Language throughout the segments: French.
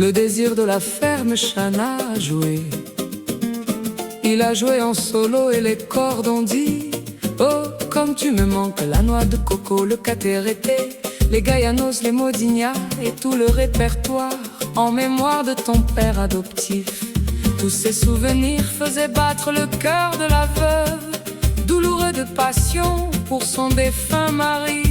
Le désir de la ferme Chana a joué. Il a joué en solo et les cordes ont dit: oh, comme tu me manques, la noix de coco, le catérété, les Gaillanos, les Modignat et tout le répertoire en mémoire de ton père adoptif. Tous ces souvenirs faisaient battre le cœur de la veuve, douloureux de passion pour son défunt mari.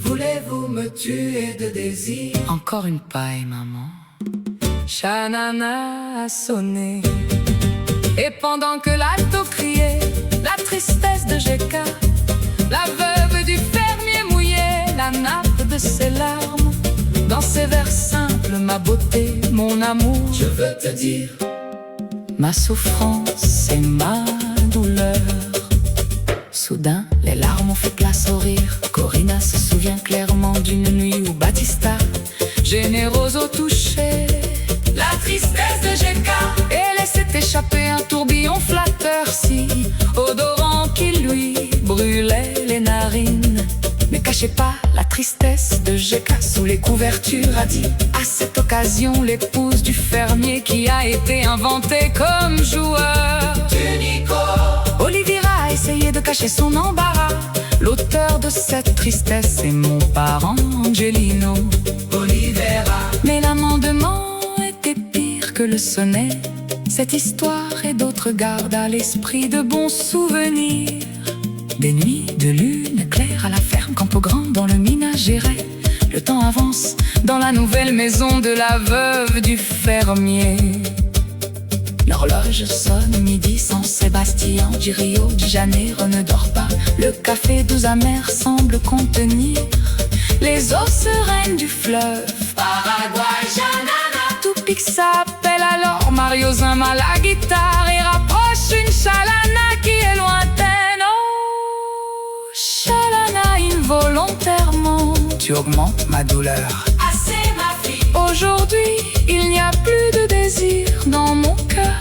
Voulez-vous me tuer de désir? Encore une paille, maman. Chanana a sonné. Et pendant que l'alto criait la tristesse de Jeka, la veuve du fermier mouillait la nappe de ses larmes. Dans ses vers simples, ma beauté, mon amour, je veux te dire ma souffrance et ma douleur. Soudain, les larmes ont fait place au rire. Corinna se souvient clairement d'une nuit où Battista, Generoso touchait la tristesse de Jeka et laissait échapper un tourbillon flatteur si odorant qui lui brûlait les narines. Ne cachez pas la tristesse de Jeka sous les couvertures, a dit à cette occasion l'épouse du fermier qui a été inventé comme joueur. Unico. Olivira a essayé de cacher son embarras. L'auteur de cette tristesse est mon parent Angelino Olivera. Mais l'amendement était pire que le sonnet. Cette histoire et d'autres gardent à l'esprit de bons souvenirs. Des nuits de lune claire à la ferme, Campo Grand dans le ménageret. Le temps avance dans la nouvelle maison de la veuve du fermier. L'horloge sonne midi, San Sébastien du Rio de Janeiro ne dort pas. Le café doux amer semble contenir les eaux sereines du fleuve Paraguay. Janana. Toupik s'appelle alors Mario Zama la guitare et rapproche une chalana qui est lointaine. Oh, chalana, involontairement tu augmentes ma douleur. Assez ma fille. Aujourd'hui, il n'y a plus de désir dans mon cœur.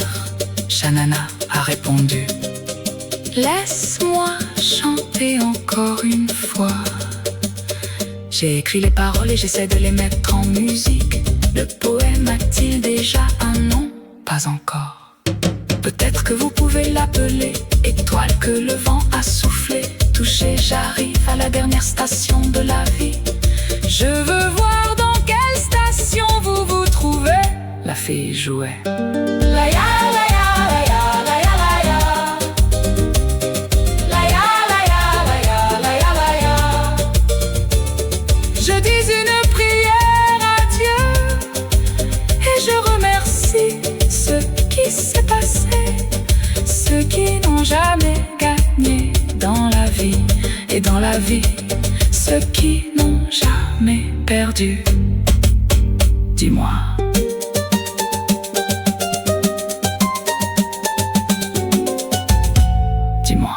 Chanana a répondu: laisse-moi chanter encore une fois. J'ai écrit les paroles et j'essaie de les mettre en musique. Le poème a-t-il déjà un nom? Pas encore. Peut-être que vous pouvez l'appeler étoile que le vent a soufflé. Touché, j'arrive à la dernière station de la vie. Je veux voir dans quelle station vous vous trouvez. La fille jouait. La ya, la ya, la ya, la ya, la ya. La ya, la ya, la ya, la ya, la ya. Je dis une prière à Dieu et je remercie ceux qui s'est passé, ceux qui n'ont jamais gagné dans la vie, et dans la vie, ceux qui n'ont jamais perdu. Dis-moi. Dis-moi.